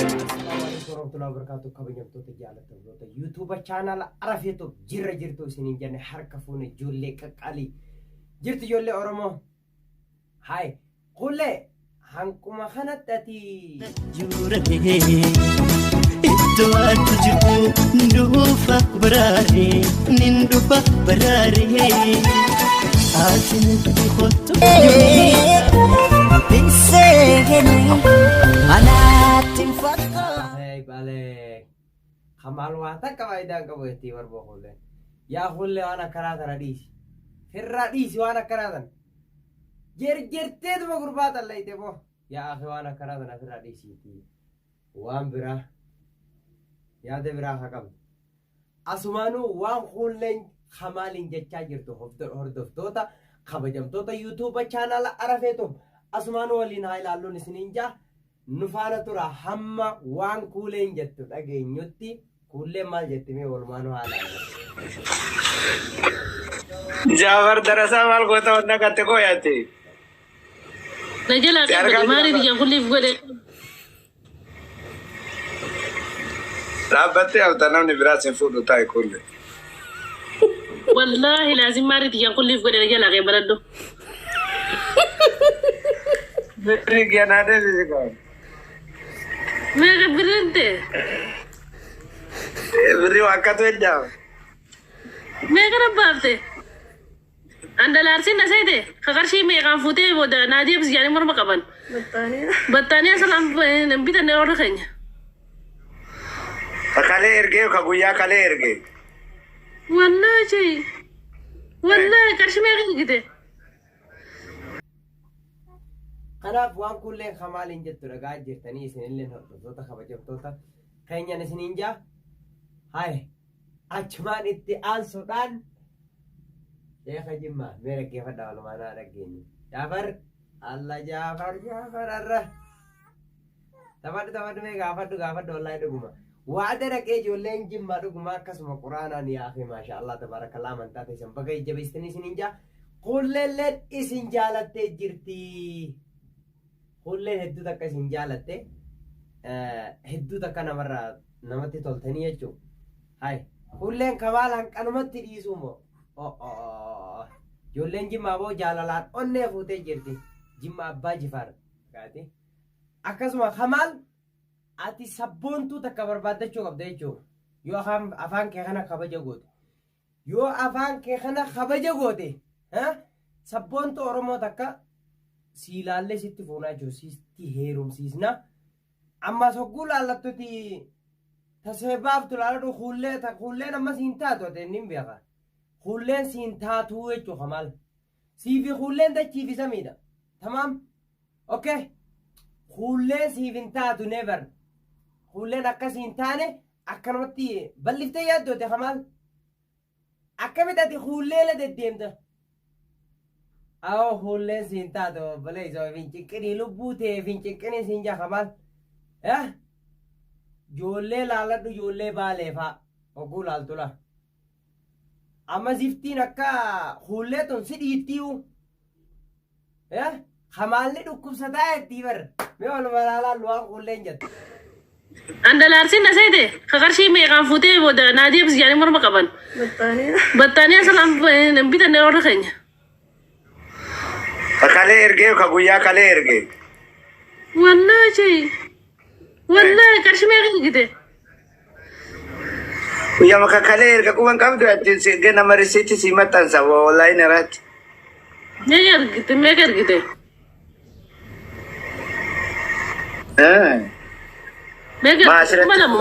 warahmatullahi wabarakatuh kabajamtoota jaallatamtoota YouTube channel arafeetu jirtu isiniin jenne harka fuune ijoollee qaqqaalii jirtu ijoollee Oromoo hay qulle hanquma kanatti ati jurate ittoatu jiru ndufa barare nindufa barare atin khottu bisegeni anatin fakka bale kamal wata kawaida kabati warbo khulle ya khulle ana karata radis firradis wana karatan jerjerte dum gurbata allaite bo ya akhi wana karata firradis ti wan bira ya de bira hakam asmanu wan khulle khamalin jecha jirtu hordoftota kabajamtota YouTube channel arafetu asmanu walin haylallun isninja nufaana tura hamma waan kuuleen jettu dhageenyutti kuulee maal jettime walmaanu haala Jawar darasa maal goota wanna katte ko yaate najala ka mari diyan kulif gode rabbate awtanam ni birasin fudu tay kulle wallahi lazim mari diyan kulif gode najala ka balado beri gyanade bisiko mega birente beri wakatu edda mega rabate anda larsin nasaide kakarshi me kan fute boda nadia bis yani morma kaban battaniya salam nambita ne orda kenya kale erge ka guya kale erge wallahi karshi me gite kanaaf waan kuuleen khamaalin jettu dhagaa jirtanii isinillee hordoftoota kabajamtoota keenyan isiniin jaa hay achumaan itti aansuudhaan sheekha jimmaa mee dhaggeeffadha walumaanaa dhaggeenya jaafar alla jaafar arra taphadhu mee gaafadhu wallaahi dhuguma waada dhaqee ijoolleen jimmaa dhuguma akkasuma quraanaan yaafi maasha Allah tabaarakallaa amantaa teessan baga ijjabeessitanii isiniin jaa kulleelleen isin jaalattee jirti kulleen hedduu takka isin jaalatte hedduu takka namatti toltanii jechuu hay kulleen kamaal hanqanumatti dhiisumo ijoolleen jimmaa boo jaalalaan onnee fuutee jirti jimma abbaa jifaar gaati akkasuma kamaal ati sabboontuu takka barbaaddachuu qabda jechuu yoo afaan kee kana kabaja goote sabboontuu Oromoo takka siilaalle sitti fuunaa jiru sitti heerumsiisna amma sogguu laallattuti taseebaaf tulaaladhu hulleen amma siin taatu atennin beeka hulleen siin taatuu jechuu kamaal siifi hulleen dachiifi samiidha tamaam okay hulleen siifin taatu never hulleen akka siin taane akkanumatti balliftee yaaddoote kamaal akkamit ati hulleela deddeemta aw hulleen siin taatu baleeysa fincinqinii lubbuu ta'e fincinqinii siin jaa kamaal joollee laaladhu joollee baaleefaa oguu laaltula amma ziftiin akka hullee tun si dhiittiiwu kamaalli dhukkubsataa jettii bar mee waluma laalaallu waan hulleen jettu anda larsin nasaide kakarshi me kan fute boda nadia bis yani morma kaban battaniya salam nambita ne orda kenya kale erge ka guya kale erge wallahi karshi me gite guya maka kale erge kuban kamdu ati gena marisiti simatan sa wallahi narat megar gite megar mana mo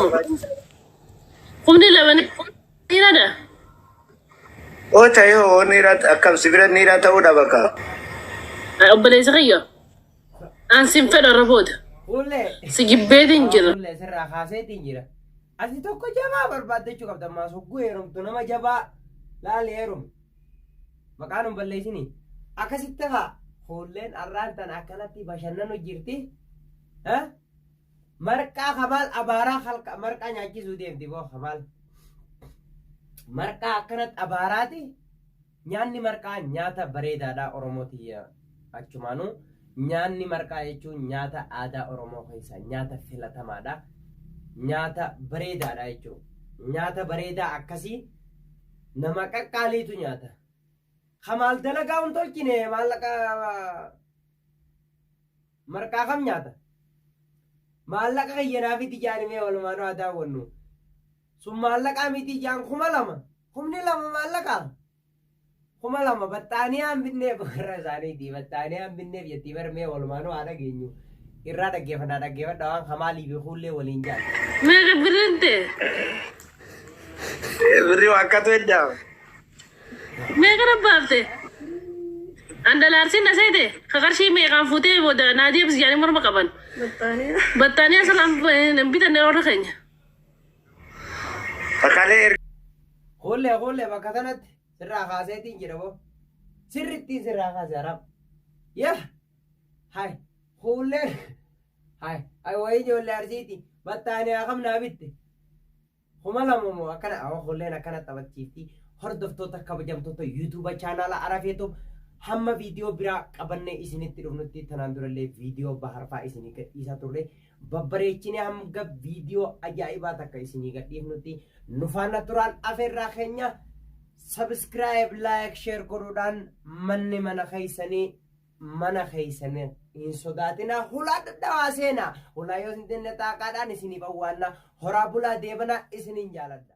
kumni labani irada o tayo nirat akam sibirat nirat udah baka أبليس غيّا أنسين فدا ربود hullee سجبيدين جرا hullee sirraa kaaseetiin jira ati tokko jabaa barbaaddachuu qabda ammaa sogguu heerumtu nama jabaa laali heerum maqaanum balleessinii akkasitti haa hulleen arraan tan akkanatti bashannanu jirti marqaa kamaal abaaraa halka marqaa nyaachisuu deemti boo kamaal marqaa akkanatti abaaraati nyaanni marqaa nyaata bareedaadha Oromootii achumaanuu nyaanni marqaa jechuun nyaata aadaa Oromoo keessaa nyaata filatamaadha. Nyaata bareedaadha jechuudha. Nyaata bareedaa akkasii nama qaqqaaliitu nyaata. Kamaal dalagaa hin tolchine maallaqa marqaa kam nyaata. Maallaqa kiyyanaa fi tijaanimee walumaan haa daawwannu. Sun maallaqaa miti ijaan 2,000. 2,000 maallaqaa. 2,000 battaaniyaan binneef irra isaaniiti. Battaaniyaan binneef jettii barmee walumaan haa dhageenyu. Irraa dhaggeeffadha waan kamaalii fi fuullee waliin jaalla. Meeqa birinte? Birrii akkatu heddaa. Meeqa rabbaafte? Andalaarsiin na seete kakarshii meeqaan fuutee booda naadii absi jaanii morma qaban. Battaaniyaa salaan bitanne warra keenya. Bakkalee Hoollee bakka kanatti sirraa kaaseetiin jedha boo. Sirrittiin sirraa kaase arab. Yaa hai hoollee hai wayii ijoollee arsiiti battaaniyaa kam naa bitte. 2,000 moo akkana hoolleen akkana taphachiifti. Hordoftoota kabajamtoota yuutuuba chaanaala Arafeetoo hamma viidiyoo biraa qabannee isinitti dhufnutti tanaan durallee viidiyoo baharfaa isinii gadhiisaa turre babbareechinee hanga viidiyoo ajaa'ibaa takka isinii gadhiifnutti nu faana turaan afeerraa keenya subscribe like share godhuudhaan mana keessanii hin sodaatinaa hulaa daddawaa seenaa hulaa yoo hin dinne taaqaadhaan isiniif awwaannaa horaa bulaa deebanaa isiniin jaaladha.